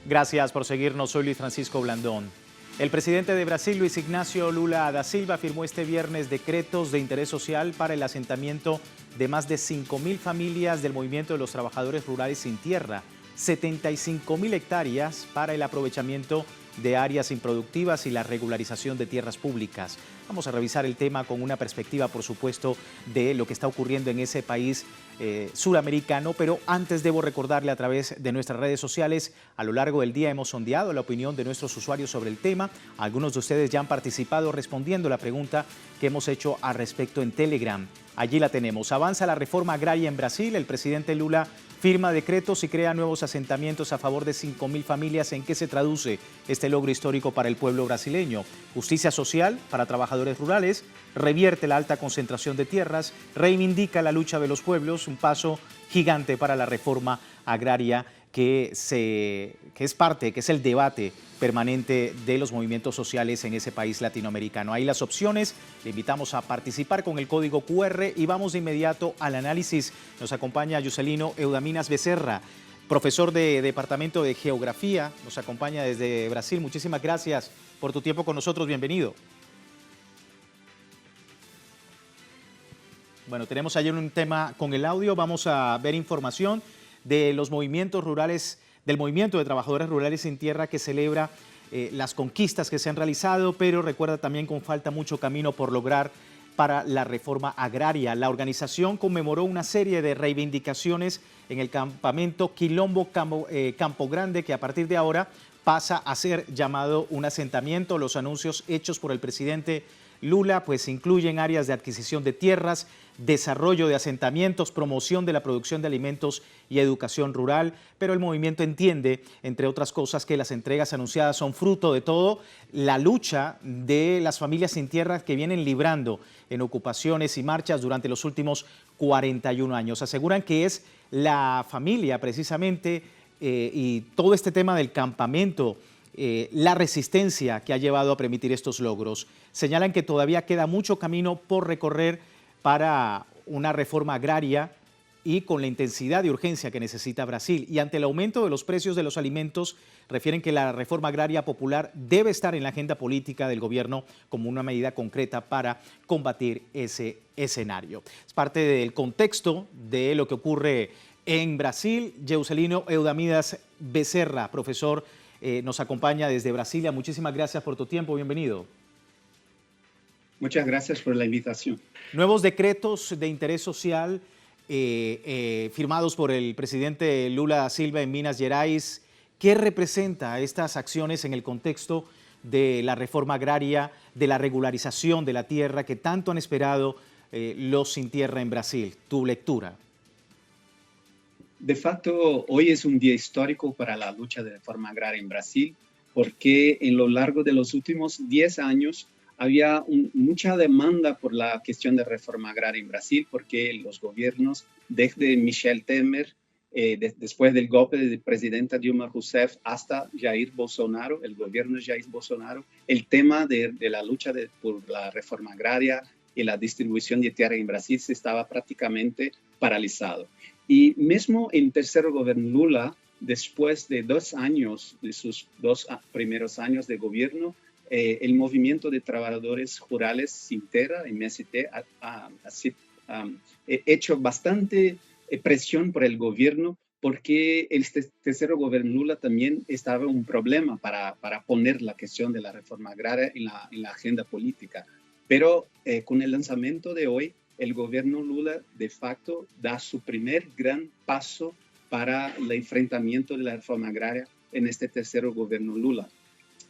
Gracias por seguirnos. Soy Luis Francisco Blandón. El presidente de Brasil, Luis Ignacio Lula da Silva, firmó este viernes decretos de interés social para el asentamiento de más de 5.000 familias del movimiento de los trabajadores rurales sin tierra, 75.000 hectáreas para el aprovechamiento de áreas improductivas y la regularización de tierras públicas. Vamos a revisar el tema con una perspectiva, por supuesto, de lo que está ocurriendo en ese país suramericano, pero antes debo recordarle a través de nuestras redes sociales, a lo largo del día hemos sondeado la opinión de nuestros usuarios sobre el tema. Algunos de ustedes ya han participado respondiendo la pregunta que hemos hecho al respecto en Telegram. Allí la tenemos. Avanza la reforma agraria en Brasil. El presidente Lula firma decretos y crea nuevos asentamientos a favor de 5.000 familias. ¿En qué se traduce este logro histórico para el pueblo brasileño? Justicia social para trabajadores rurales, revierte la alta concentración de tierras, reivindica la lucha de los pueblos, un paso gigante para la reforma agraria que es el debate permanente de los movimientos sociales en ese país latinoamericano. Ahí las opciones, le invitamos a participar con el código QR y vamos de inmediato al análisis. Nos acompaña Juscelino Eudaminas Becerra, profesor de Departamento de Geografía, nos acompaña desde Brasil. Muchísimas gracias por tu tiempo con nosotros, bienvenido. Bueno, tenemos ayer un tema con el audio, vamos a ver información de los movimientos rurales, del movimiento de trabajadores rurales sin tierra que celebra las conquistas que se han realizado, pero recuerda también que falta mucho camino por lograr para la reforma agraria. La organización conmemoró una serie de reivindicaciones en el campamento Quilombo Campo Grande, que a partir de ahora pasa a ser llamado un asentamiento. Los anuncios hechos por el presidente Lula pues incluyen áreas de adquisición de tierras, desarrollo de asentamientos, promoción de la producción de alimentos y educación rural, pero el movimiento entiende, entre otras cosas, que las entregas anunciadas son fruto de todo la lucha de las familias sin tierra que vienen librando en ocupaciones y marchas durante los últimos 41 años. Aseguran que es la familia precisamente y todo este tema del campamento, la resistencia que ha llevado a permitir estos logros. Señalan que todavía queda mucho camino por recorrer para una reforma agraria y con la intensidad y urgencia que necesita Brasil. Y ante el aumento de los precios de los alimentos, refieren que la reforma agraria popular debe estar en la agenda política del gobierno como una medida concreta para combatir ese escenario. Es parte del contexto de lo que ocurre en Brasil. Juscelino Eudaminas Becerra, profesor, nos acompaña desde Brasilia. Muchísimas gracias por tu tiempo, bienvenido. Muchas gracias por la invitación. Nuevos decretos de interés social firmados por el presidente Lula da Silva en Minas Gerais. ¿Qué representa estas acciones en el contexto de la reforma agraria, de la regularización de la tierra que tanto han esperado los sin tierra en Brasil? Tu lectura. De facto, hoy es un día histórico para la lucha de reforma agraria en Brasil, porque en lo largo de los últimos 10 años había mucha demanda por la cuestión de reforma agraria en Brasil, porque los gobiernos, desde Michel Temer, después del golpe de presidenta Dilma Rousseff hasta Jair Bolsonaro, el gobierno de Jair Bolsonaro, el tema de la lucha por la reforma agraria y la distribución de tierra en Brasil se estaba prácticamente paralizado. Y mismo en tercer gobierno Lula, después de 2 años, de sus 2 primeros años de gobierno, el movimiento de trabajadores rurales sin tierra, MST, ha hecho bastante presión por el gobierno, porque el tercer gobierno Lula también estaba un problema para poner la cuestión de la reforma agraria en la agenda política. Pero con el lanzamiento de hoy, el gobierno Lula de facto da su primer gran paso para el enfrentamiento de la reforma agraria en este tercer gobierno Lula.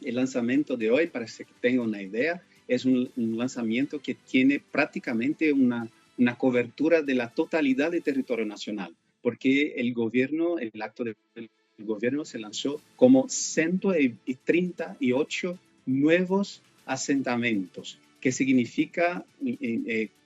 El lanzamiento de hoy, para que tengan una idea, es un lanzamiento que tiene prácticamente una cobertura de la totalidad del territorio nacional, porque el acto del gobierno se lanzó como 138 nuevos asentamientos, que significa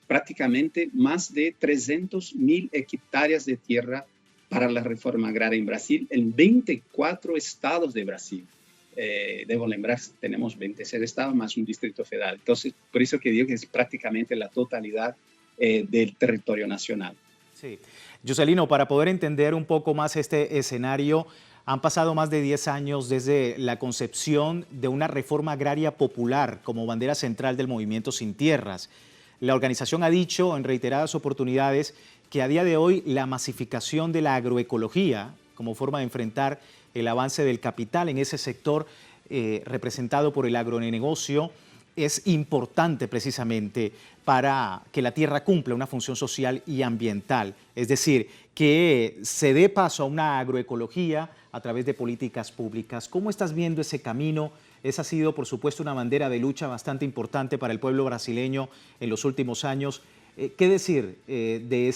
prácticamente más de 300.000 hectáreas de tierra para la reforma agraria en Brasil, en 24 estados de Brasil. Debo lembrar, tenemos 26 estados más un distrito federal. Entonces, por eso que digo que es prácticamente la totalidad del territorio nacional. Sí. Juscelino, para poder entender un poco más este escenario, Han pasado más de 10 años desde la concepción de una reforma agraria popular como bandera central del movimiento Sin Tierras. La organización ha dicho en reiteradas oportunidades que a día de hoy la masificación de la agroecología como forma de enfrentar el avance del capital en ese sector representado por el agronegocio es importante precisamente para que la tierra cumpla una función social y ambiental. Es decir, que se dé paso a una agroecología a través de políticas públicas. ¿Cómo estás viendo ese camino? Esa ha sido, por supuesto, una bandera de lucha bastante importante para el pueblo brasileño en los últimos años. ¿Qué decir de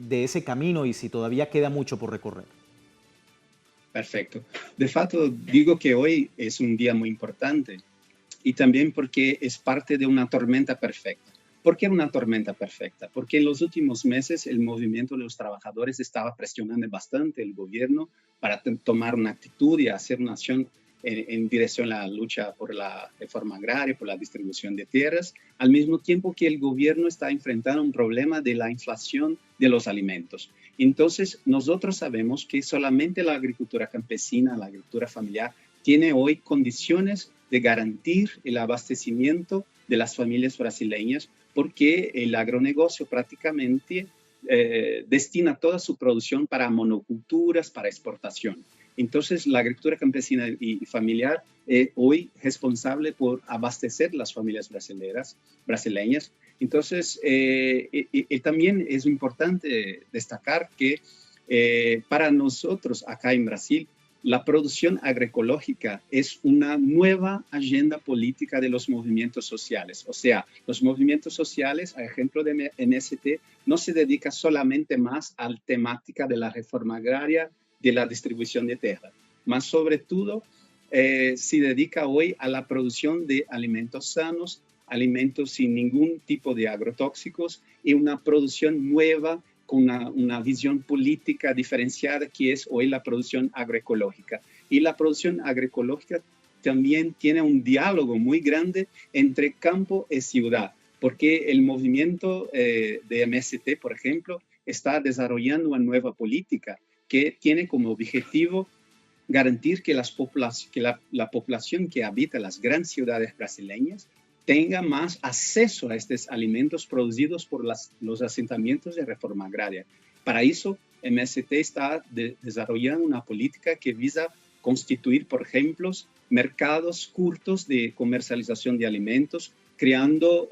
ese camino y si todavía queda mucho por recorrer? Perfecto. De fato, digo que hoy es un día muy importante y también porque es parte de una tormenta perfecta. ¿Por qué una tormenta perfecta? Porque en los últimos meses el movimiento de los trabajadores estaba presionando bastante el gobierno para tomar una actitud y hacer una acción en dirección a la lucha por la reforma agraria, por la distribución de tierras, al mismo tiempo que el gobierno está enfrentando un problema de la inflación de los alimentos. Entonces, nosotros sabemos que solamente la agricultura campesina, la agricultura familiar, tiene hoy condiciones de garantir el abastecimiento de las familias brasileñas, porque el agronegocio prácticamente destina toda su producción para monoculturas, para exportación. Entonces, la agricultura campesina y familiar hoy es responsable por abastecer las familias brasileñas. Entonces, también es importante destacar que para nosotros acá en Brasil, la producción agroecológica es una nueva agenda política de los movimientos sociales. O sea, los movimientos sociales, a ejemplo de MST, no se dedica solamente más a la temática de la reforma agraria, de la distribución de tierra, más sobre todo se dedica hoy a la producción de alimentos sanos, alimentos sin ningún tipo de agrotóxicos y una producción nueva con una visión política diferenciada que es hoy la producción agroecológica. Y la producción agroecológica también tiene un diálogo muy grande entre campo y ciudad, porque el movimiento de MST, por ejemplo, está desarrollando una nueva política que tiene como objetivo garantir que la población que habita las grandes ciudades brasileñas tenga más acceso a estos alimentos producidos por los asentamientos de reforma agraria. Para eso, MST está desarrollando una política que visa constituir, por ejemplo, mercados cortos de comercialización de alimentos, creando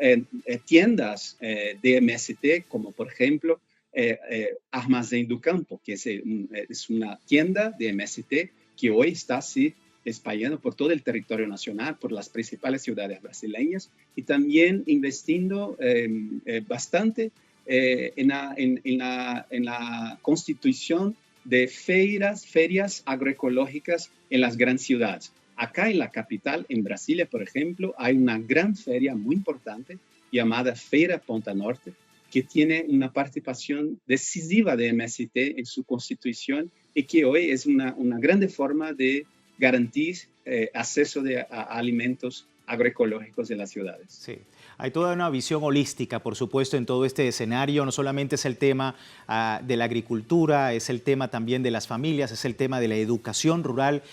tiendas de MST, como por ejemplo Armazém do Campo, que es una tienda de MST que hoy está así españando por todo el territorio nacional, por las principales ciudades brasileñas y también investiendo bastante en la constitución de ferias agroecológicas en las grandes ciudades. Acá en la capital, en Brasilia, por ejemplo, hay una gran feria muy importante llamada Feira Ponta Norte, que tiene una participación decisiva de MST en su constitución y que hoy es una grande forma de garantir acceso a alimentos agroecológicos en las ciudades. Sí, hay toda una visión holística, por supuesto, en todo este escenario. No solamente es el tema de la agricultura, es el tema también de las familias, es el tema de la educación rural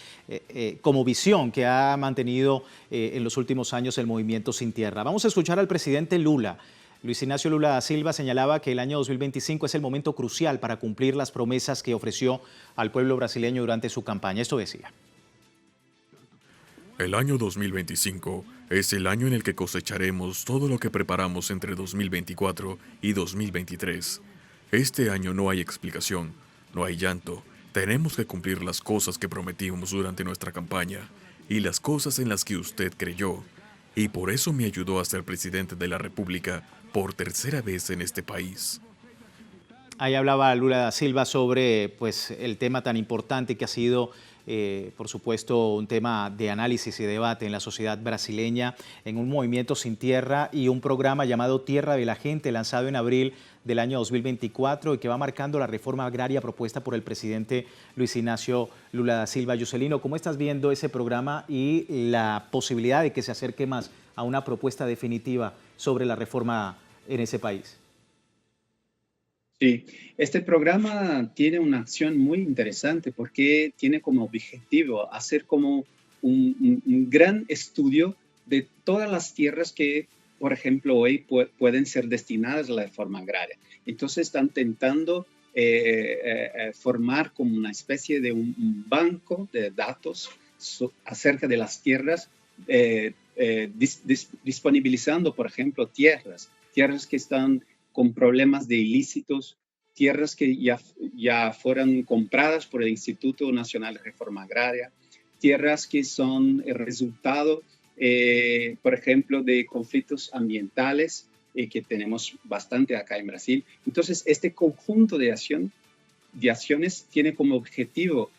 como visión que ha mantenido en los últimos años el movimiento Sin Tierra. Vamos a escuchar al presidente Lula. Luis Ignacio Lula da Silva señalaba que el año 2025 es el momento crucial para cumplir las promesas que ofreció al pueblo brasileño durante su campaña. Esto decía. El año 2025 es el año en el que cosecharemos todo lo que preparamos entre 2024 y 2023. Este año no hay explicación, no hay llanto. Tenemos que cumplir las cosas que prometimos durante nuestra campaña y las cosas en las que usted creyó. Y por eso me ayudó a ser presidente de la República por tercera vez en este país. Ahí hablaba Lula da Silva sobre el tema tan importante que ha sido, por supuesto, un tema de análisis y debate en la sociedad brasileña, en un movimiento Sin Tierra y un programa llamado Tierra de la Gente, lanzado en abril del año 2024 y que va marcando la reforma agraria propuesta por el presidente Luis Ignacio Lula da Silva. Joselino, ¿cómo estás viendo ese programa y la posibilidad de que se acerque más a una propuesta definitiva sobre la reforma en ese país? Sí, este programa tiene una acción muy interesante porque tiene como objetivo hacer como un gran estudio de todas las tierras que, por ejemplo, hoy pueden ser destinadas a la reforma agraria. Entonces están intentando formar como una especie de un banco de datos acerca de las tierras, disponibilizando, por ejemplo, tierras que están con problemas de ilícitos, tierras que ya fueron compradas por el Instituto Nacional de Reforma Agraria, tierras que son el resultado, por ejemplo, de conflictos ambientales que tenemos bastante acá en Brasil. Entonces, este conjunto de acciones tiene como objetivo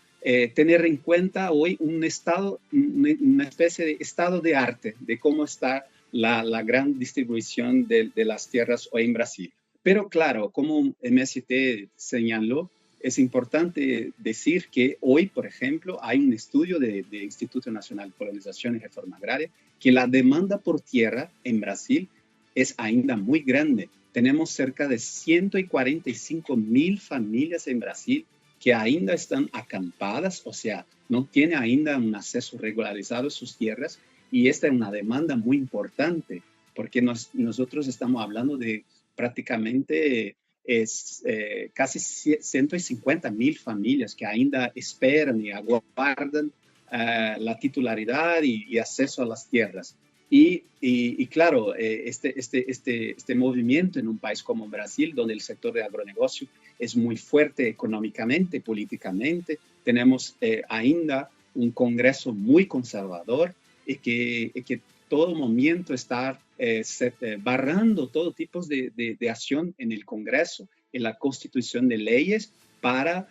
tener en cuenta hoy una especie de estado de arte de cómo está la gran distribución de las tierras hoy en Brasil. Pero claro, como MST señaló, es importante decir que hoy, por ejemplo, hay un estudio del Instituto Nacional de Colonización y Reforma Agraria que la demanda por tierra en Brasil es ainda muy grande. Tenemos cerca de 145.000 familias en Brasil que ainda están acampadas, o sea, no tienen ainda un acceso regularizado a sus tierras, y esta es una demanda muy importante, porque nosotros estamos hablando de prácticamente casi 150.000 familias que ainda esperan y aguardan la titularidad y acceso a las tierras. Y claro, este movimiento en un país como Brasil, donde el sector de agronegocio es muy fuerte económicamente, políticamente, tenemos ainda un Congreso muy conservador y que todo momento está barrando todo tipo de acción en el Congreso, en la constitución de leyes para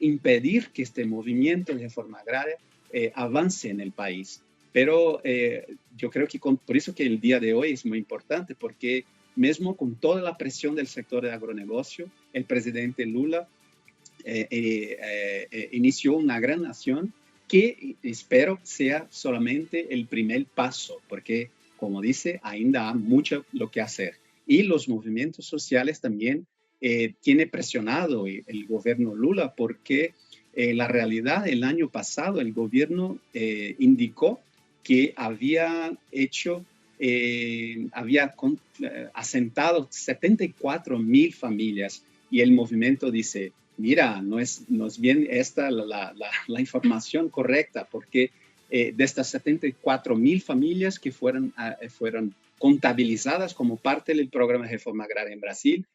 impedir que este movimiento de reforma agraria avance en el país. Pero yo creo que por eso que el día de hoy es muy importante, porque mismo con toda la presión del sector de agronegocio, el presidente Lula inició una gran acción que espero sea solamente el primer paso, porque como dice, ainda hay mucho lo que hacer. Y los movimientos sociales también tiene presionado el gobierno Lula, porque la realidad, el año pasado el gobierno indicó que había asentado 74.000 familias, y el movimiento dice, mira, no es bien esta la información correcta, porque de estas 74.000 familias que fueron contabilizadas como parte del programa de reforma agraria en Brasil,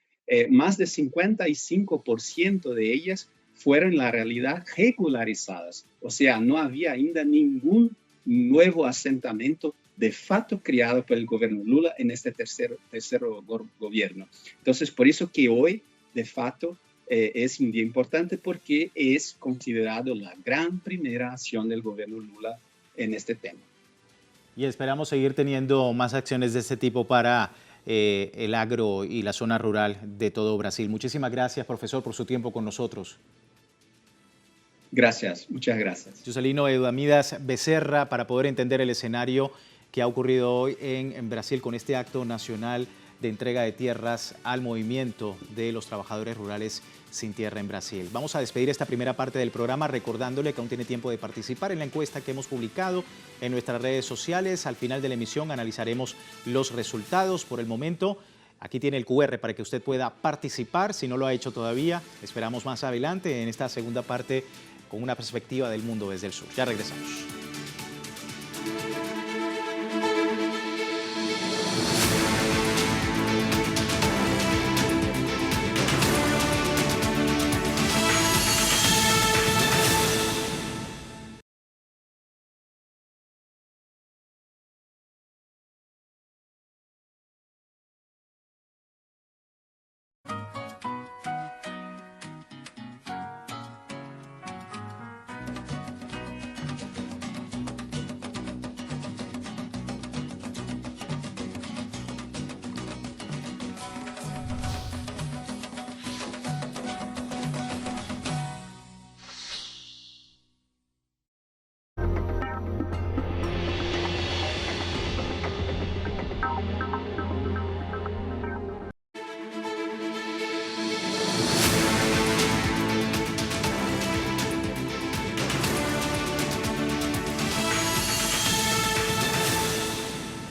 más de 55% de ellas fueron en la realidad regularizadas. O sea, no había ainda ningún nuevo asentamiento de facto creado por el gobierno Lula en este tercer gobierno. Entonces, por eso que hoy, de facto, es un día importante, porque es considerado la gran primera acción del gobierno Lula en este tema. Y esperamos seguir teniendo más acciones de este tipo para el agro y la zona rural de todo Brasil. Muchísimas gracias, profesor, por su tiempo con nosotros. Gracias, muchas gracias. Juscelino Eudamidas Becerra, para poder entender el escenario que ha ocurrido hoy en Brasil con este acto nacional de entrega de tierras al movimiento de los trabajadores rurales sin tierra en Brasil. Vamos a despedir esta primera parte del programa recordándole que aún tiene tiempo de participar en la encuesta que hemos publicado en nuestras redes sociales. Al final de la emisión analizaremos los resultados. Por el momento, aquí tiene el QR para que usted pueda participar si no lo ha hecho todavía. Esperamos más adelante en esta segunda parte con una perspectiva del mundo desde el sur. Ya regresamos.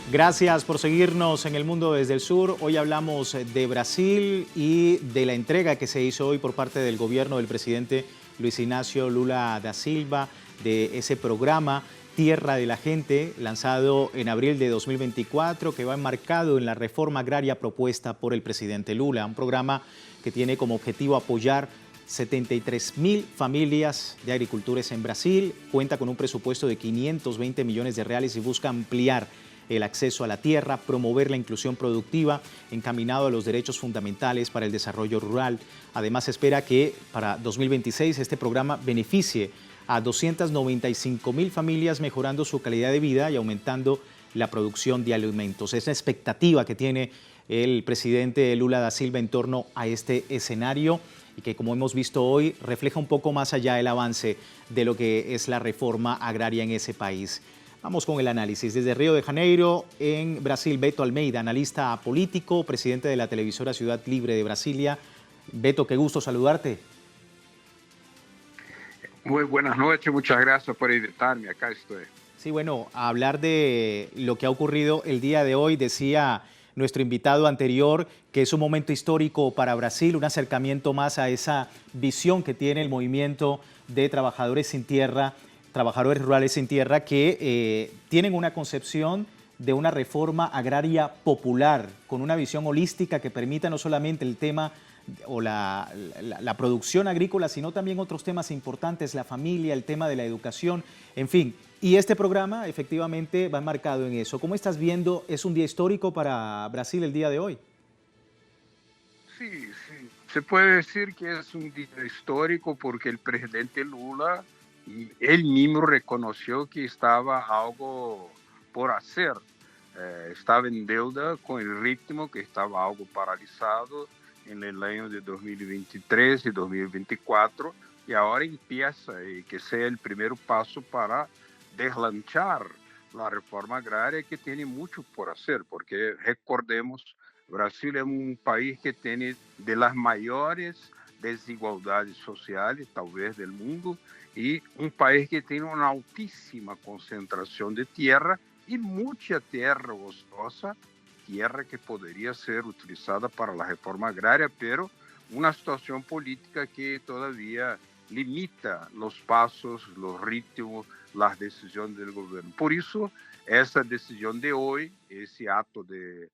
Gracias por seguirnos en El Mundo desde el Sur. Hoy hablamos de Brasil y de la entrega que se hizo hoy por parte del gobierno del presidente Luis Ignacio Lula da Silva de ese programa Tierra de la Gente, lanzado en abril de 2024, que va enmarcado en la reforma agraria propuesta por el presidente Lula. Un programa que tiene como objetivo apoyar 73.000 familias de agricultores en Brasil, cuenta con un presupuesto de 520 millones de reales y busca ampliar el acceso a la tierra, promover la inclusión productiva, encaminado a los derechos fundamentales para el desarrollo rural. Además, espera que para 2026 este programa beneficie a 295.000 familias, mejorando su calidad de vida y aumentando la producción de alimentos. Es la expectativa que tiene el presidente Lula da Silva en torno a este escenario y que, como hemos visto hoy, refleja un poco más allá el avance de lo que es la reforma agraria en ese país. Vamos con el análisis. Desde Río de Janeiro, en Brasil, Beto Almeida, analista político, presidente de la televisora Ciudad Libre de Brasilia. Beto, qué gusto saludarte. Muy buenas noches, muchas gracias por invitarme, acá estoy. Sí, bueno, a hablar de lo que ha ocurrido el día de hoy, decía nuestro invitado anterior que es un momento histórico para Brasil, un acercamiento más a esa visión que tiene el movimiento de trabajadores sin tierra, trabajadores rurales sin tierra, que tienen una concepción de una reforma agraria popular, con una visión holística que permita no solamente el tema o la producción agrícola, sino también otros temas importantes, la familia, el tema de la educación, en fin. Y este programa efectivamente va enmarcado en eso. ¿Cómo estás viendo? ¿Es un día histórico para Brasil el día de hoy? Sí, sí. Se puede decir que es un día histórico porque el presidente Lula, él mismo reconoció que estaba algo por hacer. Estaba en deuda con el ritmo, que estaba algo paralizado en el año de 2023 y 2024, y ahora empieza, y que sea el primer paso para deslanchar la reforma agraria, que tiene mucho por hacer, porque recordemos, Brasil es un país que tiene de las mayores desigualdades sociales, tal vez, del mundo, y un país que tiene una altísima concentración de tierra y mucha tierra ociosa, tierra que podría ser utilizada para la reforma agraria, pero una situación política que todavía limita los pasos, los ritmos, las decisiones del gobierno. Por eso, esa decisión de hoy, ese acto de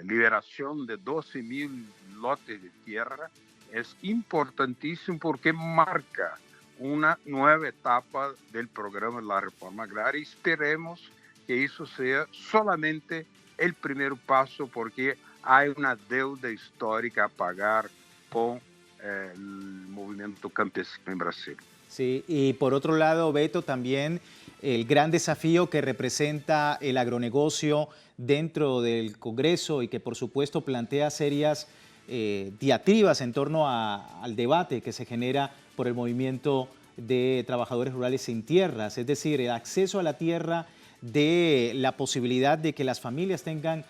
liberación de 12.000 lotes de tierra, es importantísimo porque marca una nueva etapa del programa de la reforma agraria. Esperemos que eso sea solamente el primer paso, porque hay una deuda histórica a pagar con el movimiento campesino en Brasil. Sí, y por otro lado, Beto, también el gran desafío que representa el agronegocio dentro del Congreso y que por supuesto plantea serias diatribas en torno al debate que se genera por el movimiento de trabajadores rurales sin tierras, es decir, el acceso a la tierra, de la posibilidad de que las familias tengan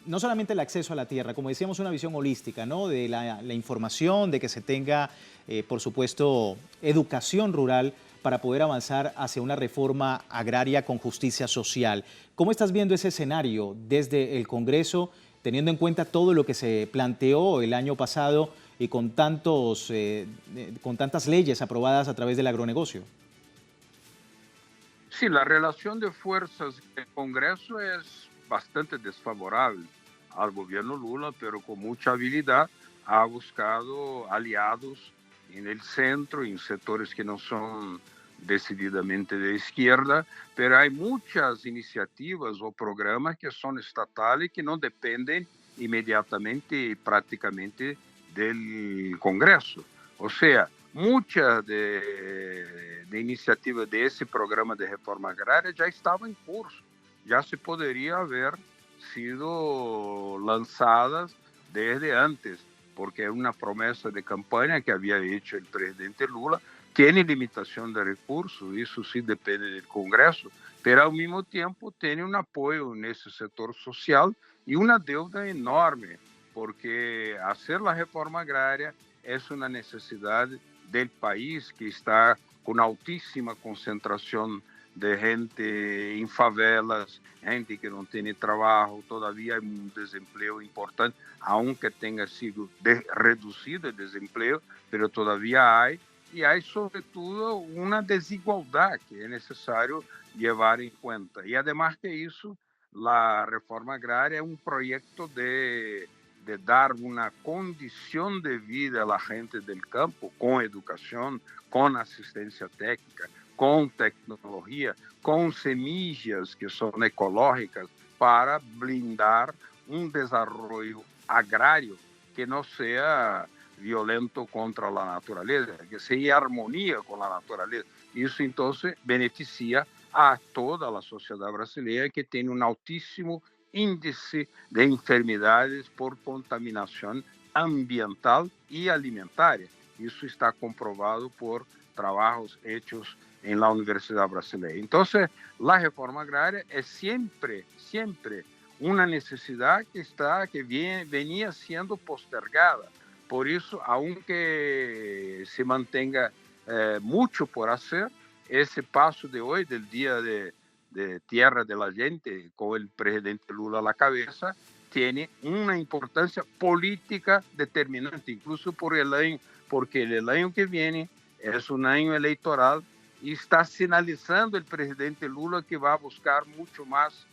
no solamente el acceso a la tierra, como decíamos, una visión holística, ¿no? De la información, de que se tenga, por supuesto, educación rural para poder avanzar hacia una reforma agraria con justicia social. ¿Cómo estás viendo ese escenario desde el Congreso, teniendo en cuenta todo lo que se planteó el año pasado y con tantas leyes aprobadas a través del agronegocio? Sí, la relación de fuerzas en el Congreso es bastante desfavorable al gobierno Lula, pero con mucha habilidad ha buscado aliados en el centro, en sectores que no son decididamente de izquierda, pero hay muchas iniciativas o programas que son estatales que no dependen inmediatamente y prácticamente del Congreso. O sea, muchas de iniciativas de ese programa de reforma agraria ya estaban en curso, ya se podría haber sido lanzadas desde antes, porque es una promesa de campaña que había hecho el presidente Lula. Tiene limitación de recursos, eso sí depende del Congreso, pero al mismo tiempo tiene un apoyo en ese sector social y una deuda enorme, porque hacer la reforma agraria es una necesidad del país que está con altísima concentración de gente en favelas, gente que no tiene trabajo, todavía hay un desempleo importante, aunque tenga sido reducido el desempleo, pero todavía hay, y hay sobre todo una desigualdad que es necesario llevar en cuenta. Y además de eso, la reforma agraria es un proyecto de dar una condición de vida a la gente del campo con educación, con asistencia técnica, com tecnologia, com semillas que são ecológicas para blindar um desenvolvimento agrário que não seja violento contra a natureza, que seja em harmonia com a natureza. Isso, então, beneficia a toda a sociedade brasileira que tem um altíssimo índice de enfermidades por contaminação ambiental e alimentária. Isso está comprovado por trabalhos hechos en la Universidad Brasileña. Entonces, la reforma agraria es siempre una necesidad que venía siendo postergada. Por eso, aunque se mantenga mucho por hacer, ese paso de hoy, del Día de Tierra de la Gente, con el presidente Lula a la cabeza, tiene una importancia política determinante, incluso porque el año que viene es un año electoral y está sinalizando el presidente Lula que va a buscar mucho más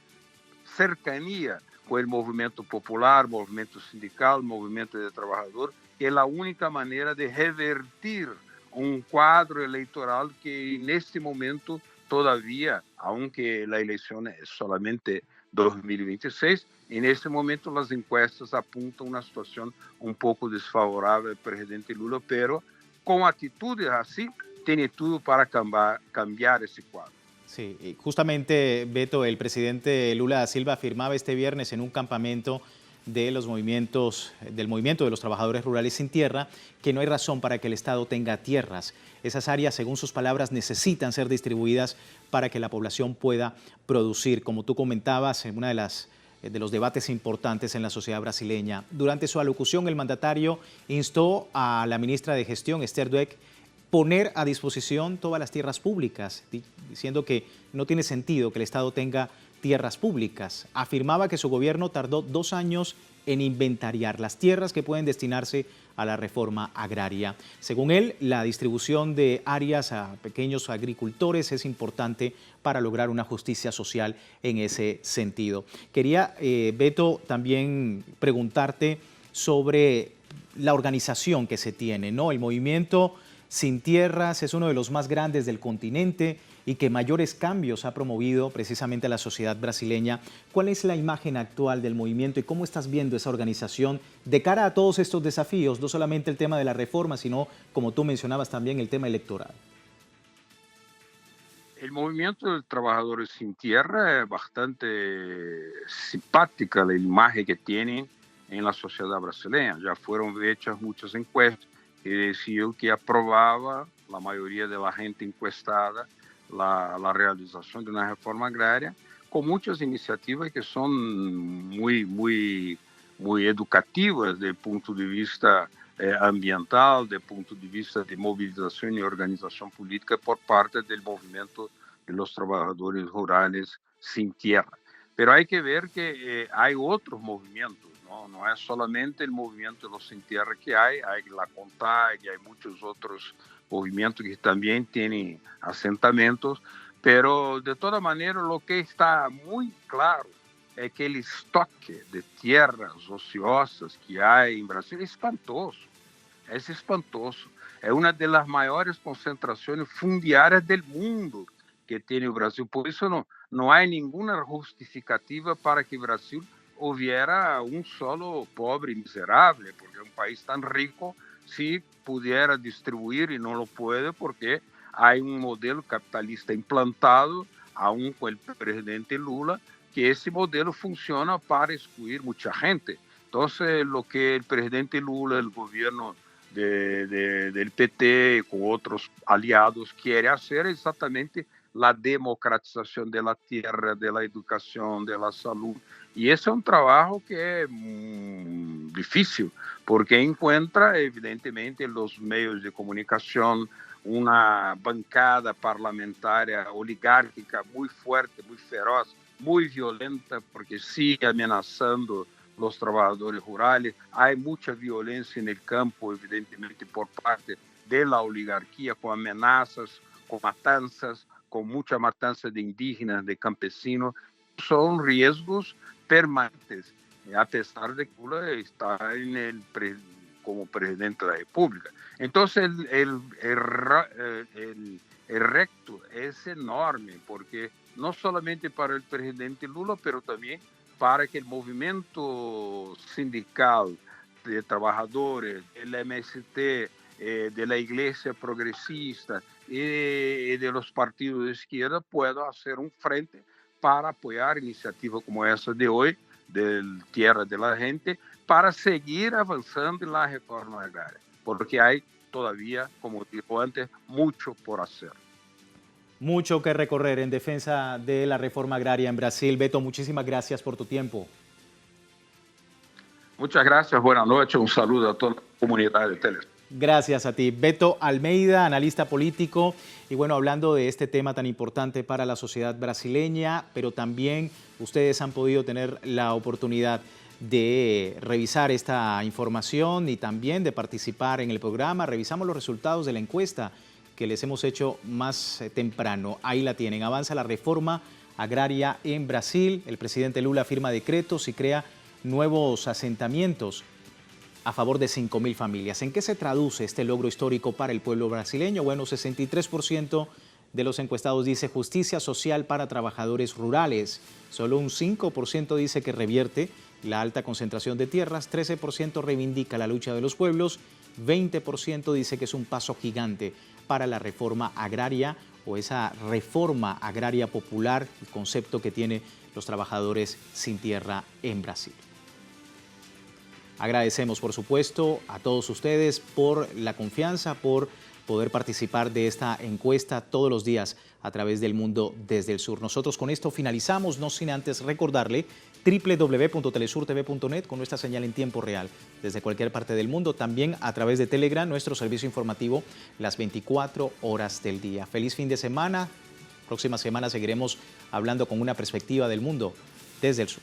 cercanía con el movimiento popular, movimiento sindical, movimiento de trabajador, que es la única manera de revertir un cuadro electoral que en este momento todavía, aunque la elección es solamente 2026, en este momento las encuestas apuntan una situación un poco desfavorable al presidente Lula, pero con actitudes así, tiene todo para cambiar ese cuadro. Sí, y justamente, Beto, el presidente Lula da Silva afirmaba este viernes en un campamento del movimiento de los trabajadores rurales sin tierra que no hay razón para que el Estado tenga tierras. Esas áreas, según sus palabras, necesitan ser distribuidas para que la población pueda producir. Como tú comentabas, en una de los debates importantes en la sociedad brasileña. Durante su alocución, el mandatario instó a la ministra de Gestión, Esther Dweck, poner a disposición todas las tierras públicas, diciendo que no tiene sentido que el Estado tenga tierras públicas. Afirmaba que su gobierno tardó 2 años en inventariar las tierras que pueden destinarse a la reforma agraria. Según él, la distribución de áreas a pequeños agricultores es importante para lograr una justicia social en ese sentido. Quería, Beto, también preguntarte sobre la organización que se tiene, ¿no? El movimiento Sin Tierras es uno de los más grandes del continente y que mayores cambios ha promovido precisamente a la sociedad brasileña. ¿Cuál es la imagen actual del movimiento y cómo estás viendo esa organización de cara a todos estos desafíos? No solamente el tema de la reforma, sino, como tú mencionabas, también el tema electoral. El movimiento de trabajadores sin tierra es bastante simpática la imagen que tiene en la sociedad brasileña. Ya fueron hechas muchas encuestas que decían que aprobaba la mayoría de la gente encuestada la realización de una reforma agraria, con muchas iniciativas que son muy educativas desde el punto de vista ambiental, desde el punto de vista de movilización y organización política por parte del movimiento de los trabajadores rurales sin tierra. Pero hay que ver que hay otros movimientos, no es solamente el movimiento de los sin tierra que hay la CONTAG, hay muchos otros movimientos que también tienen asentamientos, pero de toda manera lo que está muy claro es que el estoque de tierras ociosas que hay en Brasil es espantoso, es una de las mayores concentraciones fundiarias del mundo que tiene el Brasil, por eso no hay ninguna justificativa para que Brasil hubiera un solo pobre y miserable, porque un país tan rico si pudiera distribuir y no lo puede porque hay un modelo capitalista implantado, aún con el presidente Lula, que ese modelo funciona para excluir mucha gente. Entonces, lo que el presidente Lula, el gobierno del PT con otros aliados quiere hacer es exactamente la democratización de la tierra, de la educación, de la salud. Y ese es un trabajo que es difícil, porque encuentra evidentemente los medios de comunicación una bancada parlamentaria oligárquica muy fuerte, muy feroz, muy violenta, porque sigue amenazando los trabajadores rurales. Hay mucha violencia en el campo, evidentemente, por parte de la oligarquía, con amenazas, con matanzas, con mucha matanza de indígenas, de campesinos. Son riesgos permanentes, a pesar de que Lula está como presidente de la República. Entonces el reto es enorme, porque no solamente para el presidente Lula, pero también para que el movimiento sindical de trabajadores, del MST, de la Iglesia Progresista y de los partidos de izquierda pueda hacer un frente para apoyar iniciativas como esa de hoy, del Tierra de la Gente, para seguir avanzando en la reforma agraria, porque hay todavía, como dijo antes, mucho por hacer. Mucho que recorrer en defensa de la reforma agraria en Brasil. Beto, muchísimas gracias por tu tiempo. Muchas gracias, buenas noches, un saludo a toda la comunidad de Teles. Gracias a ti. Beto Almeida, analista político. Y bueno, hablando de este tema tan importante para la sociedad brasileña, pero también ustedes han podido tener la oportunidad de revisar esta información y también de participar en el programa. Revisamos los resultados de la encuesta que les hemos hecho más temprano. Ahí la tienen. Avanza la reforma agraria en Brasil. El presidente Lula firma decretos y crea nuevos asentamientos a favor de 5.000 familias. ¿En qué se traduce este logro histórico para el pueblo brasileño? Bueno, 63% de los encuestados dice justicia social para trabajadores rurales. Solo un 5% dice que revierte la alta concentración de tierras, 13% reivindica la lucha de los pueblos, 20% dice que es un paso gigante para la reforma agraria o esa reforma agraria popular, el concepto que tienen los trabajadores sin tierra en Brasil. Agradecemos, por supuesto, a todos ustedes por la confianza, por poder participar de esta encuesta todos los días a través del Mundo desde el Sur. Nosotros con esto finalizamos, no sin antes recordarle www.telesurtv.net con nuestra señal en tiempo real desde cualquier parte del mundo, también a través de Telegram, nuestro servicio informativo las 24 horas del día. Feliz fin de semana. Próxima semana seguiremos hablando con una perspectiva del mundo desde el sur.